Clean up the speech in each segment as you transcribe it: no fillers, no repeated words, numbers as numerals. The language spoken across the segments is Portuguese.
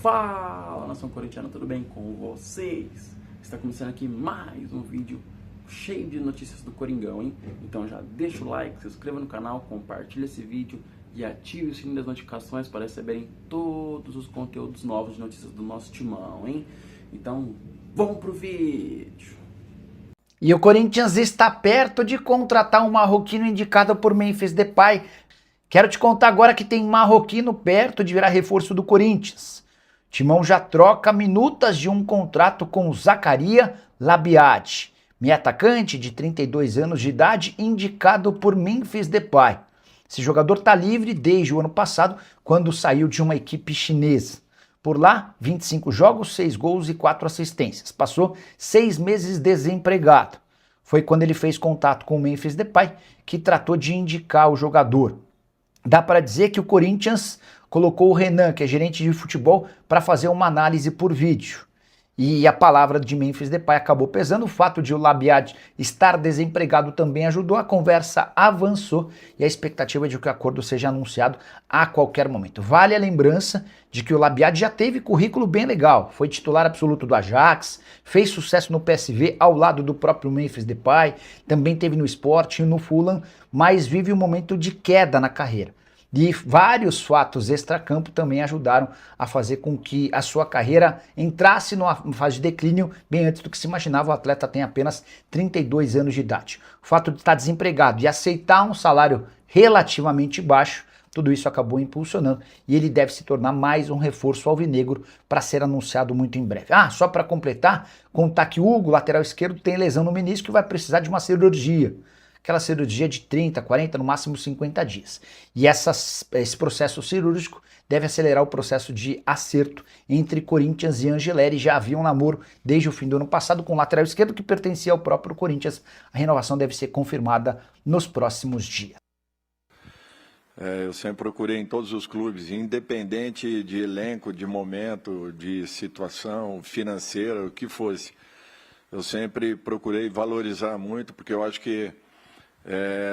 Fala, nação corintiana, tudo bem com vocês? Está começando aqui mais um vídeo cheio de notícias do Coringão, hein? Então já deixa o like, se inscreva no canal, compartilha esse vídeo e ative o sininho das notificações para receberem todos os conteúdos novos de notícias do nosso timão, hein? Então, vamos pro vídeo! E o Corinthians está perto de contratar um marroquino indicado por Memphis Depay. Quero te contar agora que tem marroquino perto de virar reforço do Corinthians. Timão já troca minutas de um contrato com o Zakaria Labiad, meio atacante de 32 anos de idade, indicado por Memphis Depay. Esse jogador está livre desde o ano passado, quando saiu de uma equipe chinesa. Por lá, 25 jogos, 6 gols e 4 assistências. Passou 6 meses desempregado. Foi quando ele fez contato com o Memphis Depay que tratou de indicar o jogador. Dá para dizer que o Corinthians colocou o Renan, que é gerente de futebol, para fazer uma análise por vídeo. E a palavra de Memphis Depay acabou pesando. O fato de o Labiad estar desempregado também ajudou. A conversa avançou e a expectativa é de que o acordo seja anunciado a qualquer momento. Vale a lembrança de que o Labiad já teve currículo bem legal. Foi titular absoluto do Ajax, fez sucesso no PSV ao lado do próprio Memphis Depay, também teve no Sport e no Fulham, mas vive um momento de queda na carreira. E vários fatos extracampo também ajudaram a fazer com que a sua carreira entrasse numa fase de declínio bem antes do que se imaginava. O atleta tem apenas 32 anos de idade. O fato de estar desempregado e aceitar um salário relativamente baixo, tudo isso acabou impulsionando e ele deve se tornar mais um reforço alvinegro para ser anunciado muito em breve. Só para completar, contar que o Hugo, lateral esquerdo, tem lesão no menisco e vai precisar de uma cirurgia. Aquela cirurgia de 30, 40, no máximo 50 dias. E esse processo cirúrgico deve acelerar o processo de acerto entre Corinthians e Angeleri. Já havia um namoro desde o fim do ano passado com o lateral esquerdo que pertencia ao próprio Corinthians. A renovação deve ser confirmada nos próximos dias. Eu sempre procurei em todos os clubes, independente de elenco, de momento, de situação financeira, o que fosse. Eu sempre procurei valorizar muito, porque eu acho que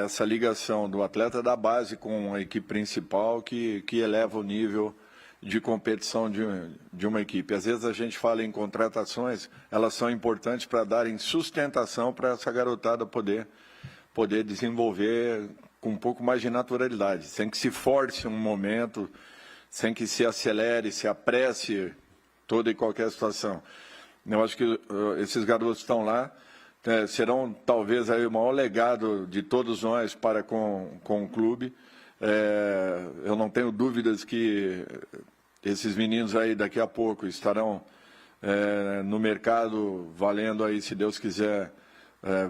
essa ligação do atleta da base com a equipe principal que eleva o nível de competição de uma equipe. Às vezes a gente fala em contratações, elas são importantes para darem sustentação para essa garotada poder desenvolver com um pouco mais de naturalidade, sem que se force um momento, sem que se acelere, se apresse toda e qualquer situação. Eu acho que esses garotos estão lá, serão talvez aí o maior legado de todos nós para com o clube. Eu não tenho dúvidas que esses meninos aí daqui a pouco estarão no mercado valendo aí, se Deus quiser,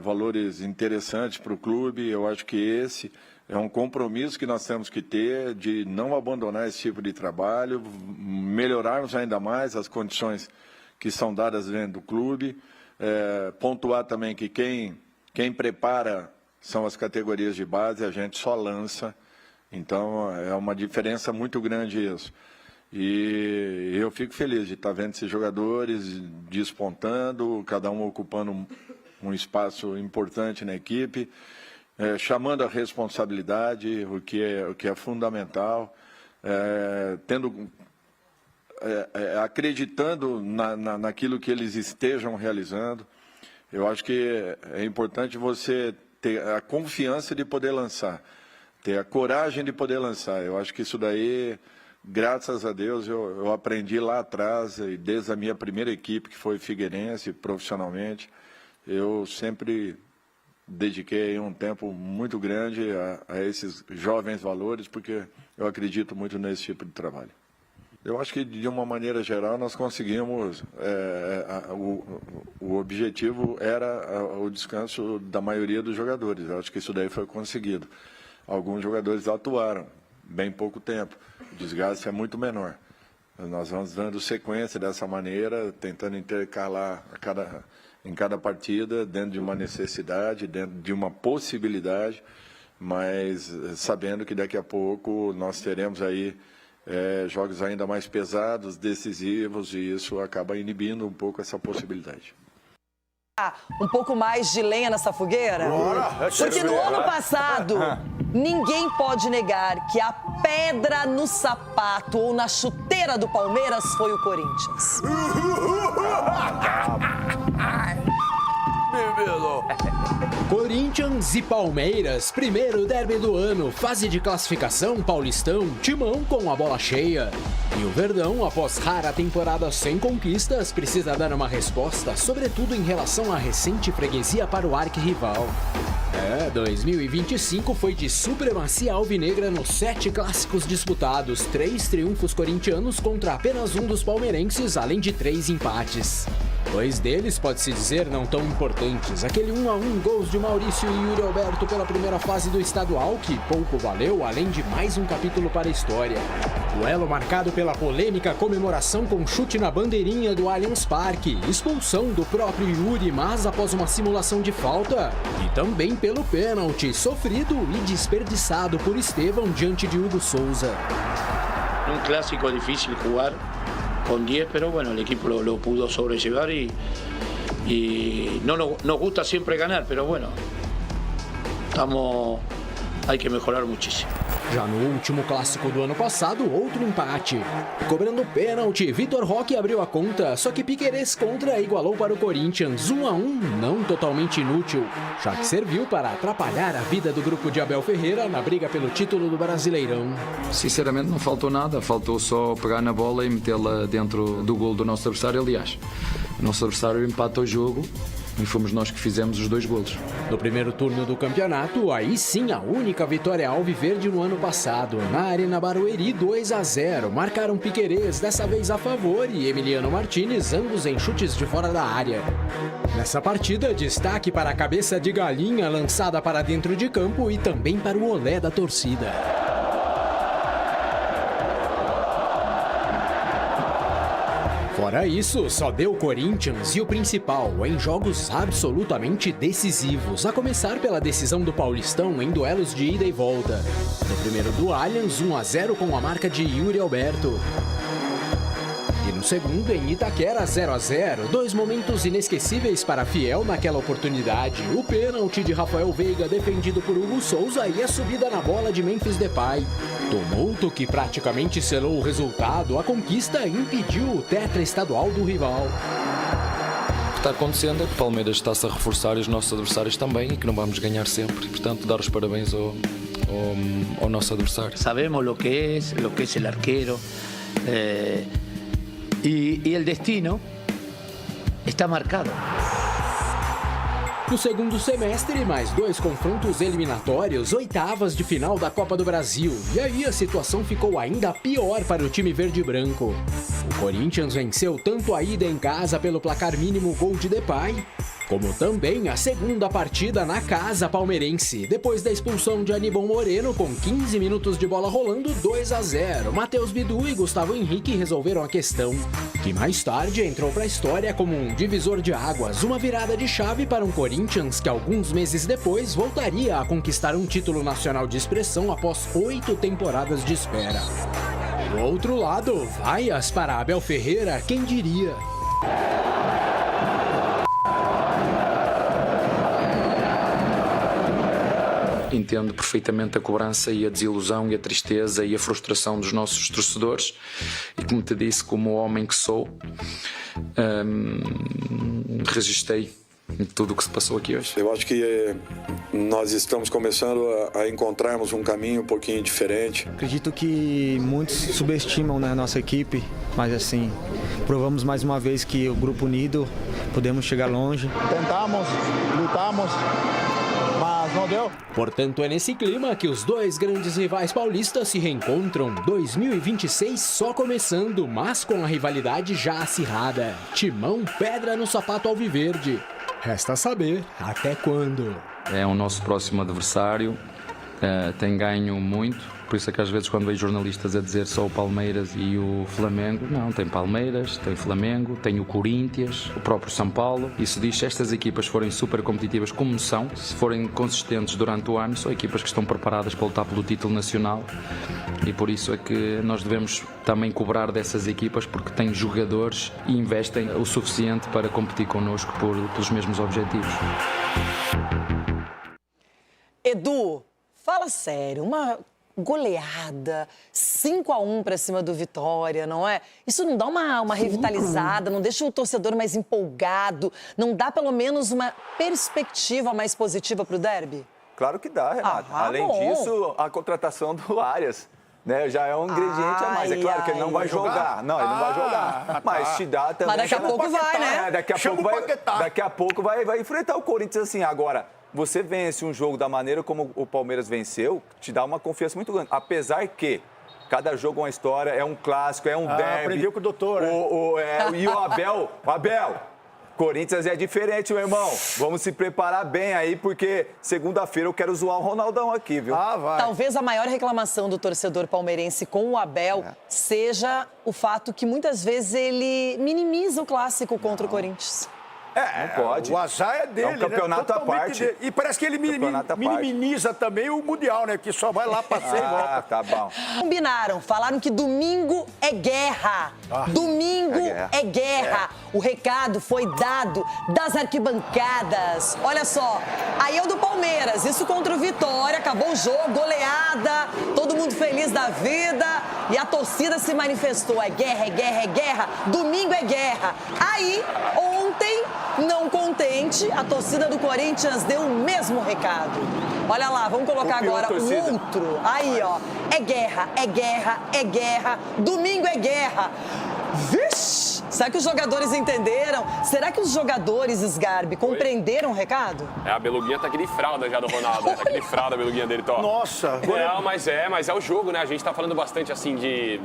valores interessantes para o clube. Eu acho que esse é um compromisso que nós temos que ter de não abandonar esse tipo de trabalho, melhorarmos ainda mais as condições que são dadas dentro do clube. Pontuar também que quem prepara são as categorias de base, a gente só lança, então é uma diferença muito grande isso. E eu fico feliz de estar vendo esses jogadores despontando, cada um ocupando um espaço importante na equipe, chamando a responsabilidade, o que é fundamental, acreditando naquilo que eles estejam realizando. Eu acho que é importante você ter a confiança de poder lançar, ter a coragem de poder lançar. Eu acho que isso daí, graças a Deus, eu aprendi lá atrás, e desde a minha primeira equipe, que foi Figueirense, profissionalmente, eu sempre dediquei um tempo muito grande a esses jovens valores, porque eu acredito muito nesse tipo de trabalho. Eu acho que, de uma maneira geral, nós conseguimos, o objetivo era o descanso da maioria dos jogadores. Eu acho que isso daí foi conseguido. Alguns jogadores atuaram, bem pouco tempo, o desgaste é muito menor. Nós vamos dando sequência dessa maneira, tentando intercalar em cada partida, dentro de uma necessidade, dentro de uma possibilidade, mas sabendo que daqui a pouco nós teremos aí jogos ainda mais pesados, decisivos, e isso acaba inibindo um pouco essa possibilidade. Um pouco mais de lenha nessa fogueira? Porque no ano passado, ninguém pode negar que a pedra no sapato ou na chuteira freira do Palmeiras foi o Corinthians. Corinthians e Palmeiras, primeiro derby do ano, fase de classificação, Paulistão, Timão com a bola cheia. E o Verdão, após rara temporada sem conquistas, precisa dar uma resposta, sobretudo em relação à recente freguesia para o arquirrival. 2025 foi de supremacia alvinegra nos 7 clássicos disputados, 3 triunfos corintianos contra apenas um dos palmeirenses, além de 3 empates. 2 deles, pode-se dizer, não tão importantes. Aquele 1-1, gols de Maurício e Yuri Alberto pela primeira fase do estadual, que pouco valeu, além de mais um capítulo para a história. Duelo marcado pela polêmica comemoração com chute na bandeirinha do Allianz Parque, expulsão do próprio Yuri, mas após uma simulação de falta, e também pelo pênalti sofrido e desperdiçado por Estevão diante de Hugo Souza. Un clásico difícil jugar con 10, pero bueno, el equipo lo pudo sobrellevar y no nos gusta siempre ganar, pero bueno, hay que mejorar muchísimo. Já no último clássico do ano passado, outro empate. Cobrando pênalti, Vitor Roque abriu a conta, só que Piquerez contra igualou para o Corinthians, 1-1, não totalmente inútil, já que serviu para atrapalhar a vida do grupo de Abel Ferreira na briga pelo título do Brasileirão. Sinceramente não faltou nada, faltou só pegar na bola e metê-la dentro do golo do nosso adversário. Aliás, o nosso adversário empata o jogo e fomos nós que fizemos os 2 golos. No primeiro turno do campeonato, aí sim a única vitória alviverde no ano passado. Na Arena Barueri, 2-0. Marcaram Piquerez, dessa vez a favor, e Emiliano Martinez, ambos em chutes de fora da área. Nessa partida, destaque para a cabeça de galinha lançada para dentro de campo e também para o olé da torcida. Fora isso, só deu Corinthians e o principal, em jogos absolutamente decisivos, a começar pela decisão do Paulistão em duelos de ida e volta. No primeiro do Allianz, 1-0 com a marca de Yuri Alberto. E no segundo, em Itaquera, 0-0, 2 momentos inesquecíveis para Fiel naquela oportunidade. O pênalti de Rafael Veiga defendido por Hugo Souza e a subida na bola de Memphis Depay. Tumulto que praticamente selou o resultado, a conquista impediu o tetra estadual do rival. O que está acontecendo é que o Palmeiras está-se a reforçar e os nossos adversários também, e que não vamos ganhar sempre. Portanto, dar os parabéns ao nosso adversário. Sabemos lo que es el arquero y el destino está marcado. No segundo semestre, mais 2 confrontos eliminatórios, oitavas de final da Copa do Brasil. E aí a situação ficou ainda pior para o time verde e branco. O Corinthians venceu tanto a ida em casa pelo placar mínimo gol de Depay, como também a segunda partida na casa palmeirense, depois da expulsão de Aníbal Moreno com 15 minutos de bola rolando, 2-0. Matheus Bidu e Gustavo Henrique resolveram a questão, que mais tarde entrou para a história como um divisor de águas, uma virada de chave para um Corinthians que alguns meses depois voltaria a conquistar um título nacional de expressão após 8 temporadas de espera. Do outro lado, vaias para Abel Ferreira, quem diria? Entendo perfeitamente a cobrança e a desilusão e a tristeza e a frustração dos nossos torcedores, e como te disse, como homem que sou, registrei tudo o que se passou aqui hoje. Eu acho que nós estamos começando a encontrarmos um caminho um pouquinho diferente. Acredito que muitos subestimam, né, a nossa equipe, mas assim, provamos mais uma vez que o grupo unido podemos chegar longe. Tentamos, lutamos, mas não deu. Portanto, é nesse clima que os 2 grandes rivais paulistas se reencontram. 2026 só começando, mas com a rivalidade já acirrada. Timão, pedra no sapato alviverde. Resta saber até quando. É o nosso próximo adversário, tem ganho muito, por isso é que às vezes quando vejo jornalistas a dizer só o Palmeiras e o Flamengo, não, tem Palmeiras, tem Flamengo, tem o Corinthians, o próprio São Paulo. Isso diz, se estas equipas forem super competitivas como são, se forem consistentes durante o ano, são equipas que estão preparadas para lutar pelo título nacional, e por isso é que nós devemos também cobrar dessas equipas, porque têm jogadores e investem o suficiente para competir connosco pelos mesmos objetivos. Edu, fala sério, uma goleada, 5-1 para cima do Vitória, não é? Isso não dá uma revitalizada, não deixa o torcedor mais empolgado, não dá pelo menos uma perspectiva mais positiva para o derby? Claro que dá, Renata. Além disso, a contratação do Arias, né, já é um ingrediente a mais. É claro que ele não vai jogar. Não, ele não vai jogar. Mas te dá também... Mas daqui a pouco vai, né? Daqui a pouco vai enfrentar o Corinthians assim. Agora, você vence um jogo da maneira como o Palmeiras venceu, te dá uma confiança muito grande. Apesar que cada jogo é uma história, é um clássico, é um derby. Aprendeu com o doutor, né? E o Abel... Corinthians é diferente, meu irmão. Vamos se preparar bem aí, porque segunda-feira eu quero zoar o Ronaldão aqui, viu? Vai. Talvez a maior reclamação do torcedor palmeirense com o Abel seja o fato que muitas vezes ele minimiza o clássico contra o Corinthians. Não pode. O azar é dele, é um campeonato à parte. Dele. E parece que ele minimiza também o Mundial, né? Que só vai lá, passeia e volta. Tá bom. Combinaram, falaram que domingo é guerra. Domingo é guerra. O recado foi dado das arquibancadas. Olha só, aí é o do Palmeiras, isso contra o Vitória, acabou o jogo, goleada, todo mundo feliz da vida e a torcida se manifestou. É guerra, é guerra, é guerra. Domingo é guerra. Aí, ontem, não contente, a torcida do Corinthians deu o mesmo recado. Olha lá, vamos colocar agora o outro. Aí, ó, é guerra, é guerra, é guerra. Domingo é guerra. Vixe! Será que os jogadores entenderam? Será que os jogadores, Sgarbi, compreenderam o recado? A beluguinha tá aqui de fralda já do Ronaldo. Tá aqui de fralda a beluguinha dele, Tó. Nossa! Não, mas é o jogo, né? A gente tá falando bastante, assim,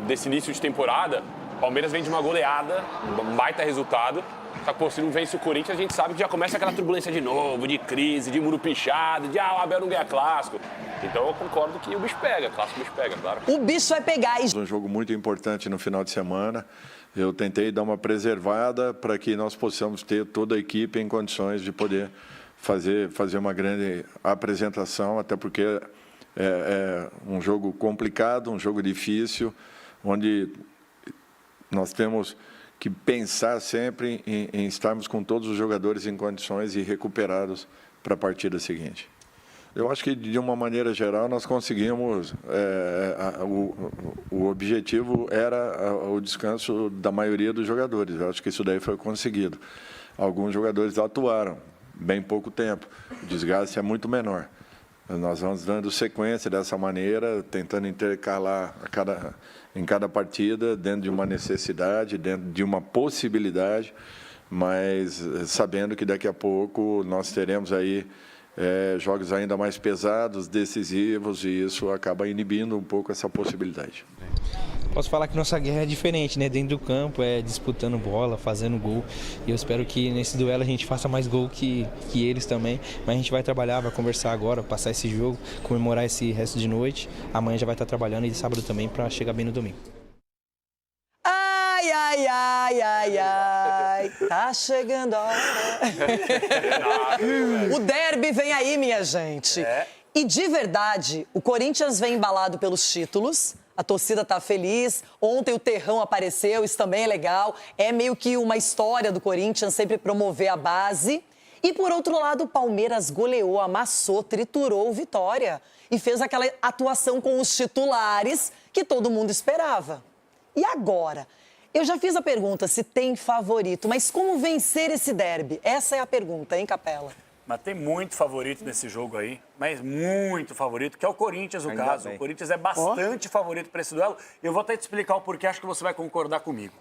desse início de temporada. O Palmeiras vem de uma goleada, um baita resultado. Só que, pô, se não vence o Corinthians, a gente sabe que já começa aquela turbulência de novo, de crise, de muro pichado, de o Abel não ganha clássico. Então eu concordo que o bicho pega, clássico o bicho pega, claro. O bicho vai pegar. Um jogo muito importante no final de semana. Eu tentei dar uma preservada para que nós possamos ter toda a equipe em condições de poder fazer uma grande apresentação, até porque é um jogo complicado, um jogo difícil, onde nós temos que pensar sempre em estarmos com todos os jogadores em condições e recuperados para a partida seguinte. Eu acho que, de uma maneira geral, nós conseguimos... o objetivo era o descanso da maioria dos jogadores. Eu acho que isso daí foi conseguido. Alguns jogadores atuaram bem pouco tempo. O desgaste é muito menor. Nós vamos dando sequência dessa maneira, tentando intercalar em cada partida, dentro de uma necessidade, dentro de uma possibilidade, mas sabendo que daqui a pouco nós teremos aí jogos ainda mais pesados, decisivos, e isso acaba inibindo um pouco essa possibilidade. Posso falar que nossa guerra é diferente, né? Dentro do campo, disputando bola, fazendo gol. E eu espero que nesse duelo a gente faça mais gol que eles também. Mas a gente vai trabalhar, vai conversar agora, passar esse jogo, comemorar esse resto de noite. Amanhã já vai estar trabalhando e sábado também para chegar bem no domingo. Ai, ai, ai, ai, ai, tá chegando a hora. O derby vem aí, minha gente. E de verdade, o Corinthians vem embalado pelos títulos. A torcida tá feliz. Ontem o Terrão apareceu, isso também é legal. É meio que uma história do Corinthians sempre promover a base. E por outro lado, o Palmeiras goleou, amassou, triturou o Vitória. E fez aquela atuação com os titulares que todo mundo esperava. E agora? Eu já fiz a pergunta se tem favorito, mas como vencer esse derby? Essa é a pergunta, hein, Capela? Mas tem muito favorito nesse jogo aí, mas muito favorito, que é o Corinthians, no caso. O Corinthians é bastante favorito para esse duelo. Eu vou até te explicar o porquê, acho que você vai concordar comigo.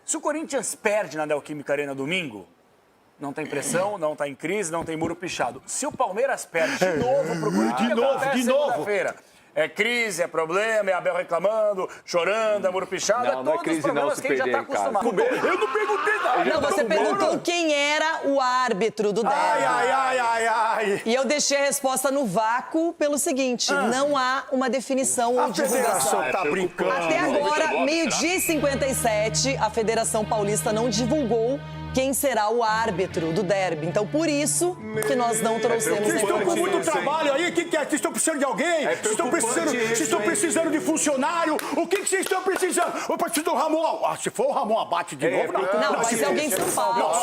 Se o Corinthians perde na Neoquímica Arena domingo, não tem pressão, não está em crise, não tem muro pichado. Se o Palmeiras perde de novo pro Corinthians, de novo. É crise, é problema, é Abel reclamando, chorando, é muro pichado, não é crise, não, se que ele já está acostumado. Eu não perguntei nada. Não, você perguntou quem era o árbitro do derby. Ai. E eu deixei a resposta no vácuo pelo seguinte, não há uma definição ou divulgação. A federação tá brincando. Até agora, meio-dia e 57, a Federação Paulista não divulgou quem será o árbitro do derby. Então, por isso que nós não trouxemos... Vocês estão com muito trabalho aí? O que é? Vocês estão precisando de alguém? Vocês estão precisando de funcionário? O que vocês estão precisando? Eu preciso do Ramon. Se for o Ramon Abate de novo... Não, vai ser alguém em São Paulo.